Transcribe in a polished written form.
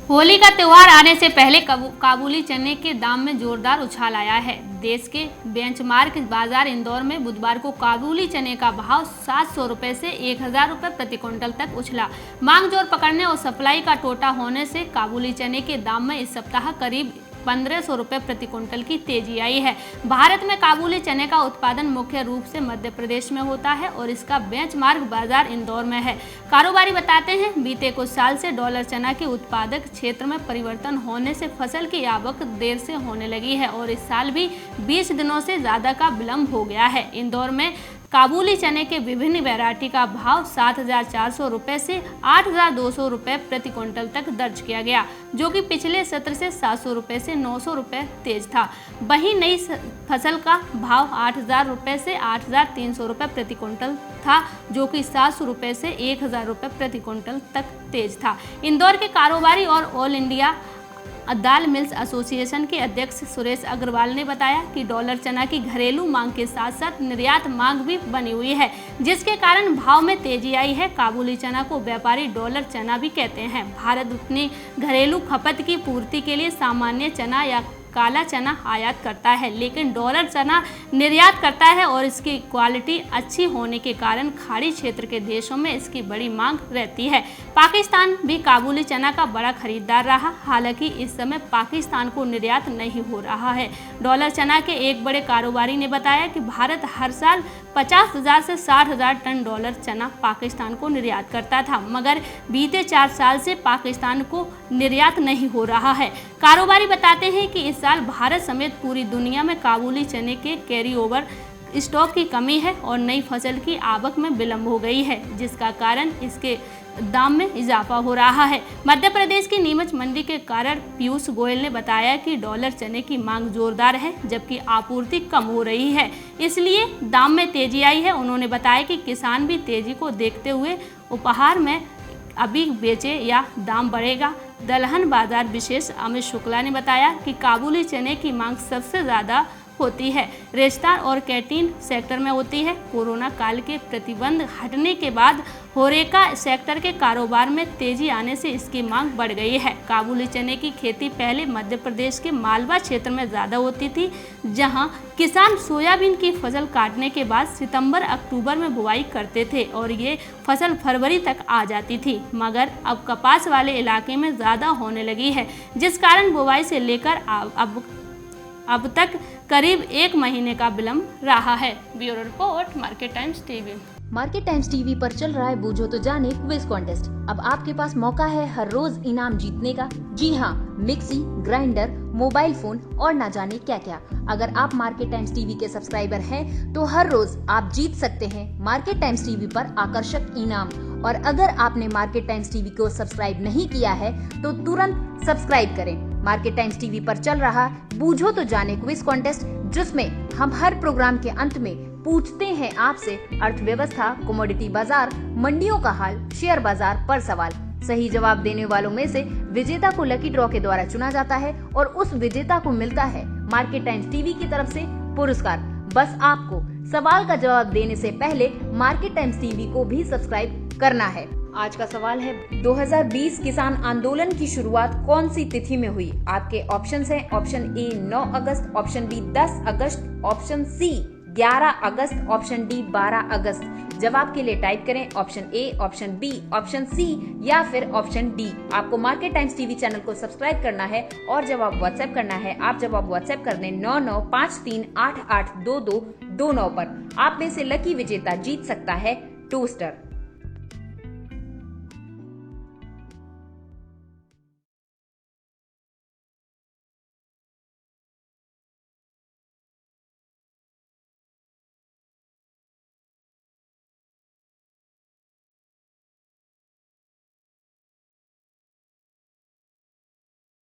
होली का त्योहार आने से पहले काबुली चने के दाम में जोरदार उछाल आया है। देश के बेंचमार्क बाजार इंदौर में बुधवार को काबुली चने का भाव 700 रुपए से 1000 रुपए प्रति क्विंटल तक उछला। मांग जोर पकड़ने और सप्लाई का टोटा होने से काबुली चने के दाम में इस सप्ताह करीब 1500 रुपए प्रति क्विंटल की तेजी आई है। भारत में काबुली चने का उत्पादन मुख्य रूप से मध्य प्रदेश में होता है और इसका बेंचमार्क बाजार इंदौर में है। कारोबारी बताते हैं, बीते कुछ साल से डॉलर चना के उत्पादक क्षेत्र में परिवर्तन होने से फसल की आवक देर से होने लगी है और इस साल भी 20 दिनों से ज्यादा का विलंब हो गया है। इंदौर में काबुली चने के विभिन्न वैरायटी का भाव 7400 रुपए से 8200 रुपए प्रति क्विंटल तक दर्ज किया गया, जो कि पिछले सत्र से 700 रुपए से 900 रुपए तेज था। वहीं नई फसल का भाव 8000 रुपए से 8300 रुपए प्रति क्विंटल था, जो कि 700 रुपए से 1000 रुपए प्रति क्विंटल तक तेज था। इंदौर के कारोबारी और ऑल इंडिया दाल मिल्स एसोसिएशन के अध्यक्ष सुरेश अग्रवाल ने बताया कि डॉलर चना की घरेलू मांग के साथ साथ निर्यात मांग भी बनी हुई है, जिसके कारण भाव में तेजी आई है। काबुली चना को व्यापारी डॉलर चना भी कहते हैं। भारत अपनी घरेलू खपत की पूर्ति के लिए सामान्य चना या काला चना आयात करता है, लेकिन डॉलर चना निर्यात करता है और इसकी क्वालिटी अच्छी होने के कारण खाड़ी क्षेत्र के देशों में इसकी बड़ी मांग रहती है। पाकिस्तान भी काबुली चना का बड़ा खरीदार रहा, हालांकि इस समय पाकिस्तान को निर्यात नहीं हो रहा है। डॉलर चना के एक बड़े कारोबारी ने बताया कि भारत हर साल 50,000 से 60,000 टन डॉलर चना पाकिस्तान को निर्यात करता था, मगर बीते 4 साल से पाकिस्तान को निर्यात नहीं हो रहा है। कारोबारी बताते हैं कि इस साल भारत समेत पूरी दुनिया में काबुली चने के कैरी ओवर स्टॉक की कमी है और नई फसल की आवक में विलंब हो गई है, जिसका कारण इसके दाम में इजाफा हो रहा है। मध्य प्रदेश की नीमच मंडी के कारण पीयूष गोयल ने बताया कि डॉलर चने की मांग जोरदार है, जबकि आपूर्ति कम हो रही है, इसलिए दाम में तेजी आई है। उन्होंने बताया कि किसान भी तेजी को देखते हुए उपहार में अभी बेचे या दाम बढ़ेगा। दलहन बाजार विशेष अमित शुक्ला ने बताया कि काबुली चने की मांग सबसे ज़्यादा होती है रेस्टोरेंट और कैंटीन सेक्टर में होती है। कोरोना काल के प्रतिबंध हटने के बाद होरेका सेक्टर के कारोबार में तेजी आने से इसकी मांग बढ़ गई है। काबुली चने की खेती पहले मध्य प्रदेश के मालवा क्षेत्र में ज़्यादा होती थी, जहां किसान सोयाबीन की फसल काटने के बाद सितंबर अक्टूबर में बुआई करते थे और ये फसल फरवरी तक आ जाती थी, मगर अब कपास वाले इलाके में ज़्यादा होने लगी है, जिस कारण बुआई से लेकर अब तक करीब 1 महीने का विलंब रहा है। Bureau report, market Times TV. Market Times TV पर चल रहा है बूझो तो जाने क्विज कॉन्टेस्ट। अब आपके पास मौका है हर रोज इनाम जीतने का। जी हाँ, मिक्सी, ग्राइंडर, मोबाइल फोन और ना जाने क्या क्या। अगर आप मार्केट टाइम्स टीवी के सब्सक्राइबर हैं, तो हर रोज आप जीत सकते हैं मार्केट टाइम्स टीवी पर आकर्षक इनाम। और अगर आपने मार्केट टाइम्स टीवी को सब्सक्राइब नहीं किया है, तो तुरंत सब्सक्राइब करें। मार्केट टाइम्स टीवी पर चल रहा बूझो तो जाने क्विज कॉन्टेस्ट, जिसमें हम हर प्रोग्राम के अंत में पूछते हैं आपसे अर्थव्यवस्था, कमोडिटी बाजार, मंडियों का हाल, शेयर बाजार पर सवाल। सही जवाब देने वालों में से विजेता को लकी ड्रॉ के द्वारा चुना जाता है और उस विजेता को मिलता है मार्केट टाइम्स टीवी की तरफ से पुरस्कार। बस आपको सवाल का जवाब देने से पहले मार्केट टाइम्स टीवी को भी सब्सक्राइब करना है। आज का सवाल है, 2020 किसान आंदोलन की शुरुआत कौन सी तिथि में हुई? आपके ऑप्शंस हैं, ऑप्शन ए 9 अगस्त, ऑप्शन बी 10 अगस्त, ऑप्शन सी 11 अगस्त, ऑप्शन डी 12 अगस्त। जवाब के लिए टाइप करें option A, option B, option C या फिर ऑप्शन डी। आपको मार्केट टाइम्स टीवी चैनल को सब्सक्राइब करना है और जवाब व्हाट्सएप करना है। आप जवाब व्हाट्सएप कर दें 9953882229 पर। आप में से लकी विजेता जीत सकता है टोस्टर।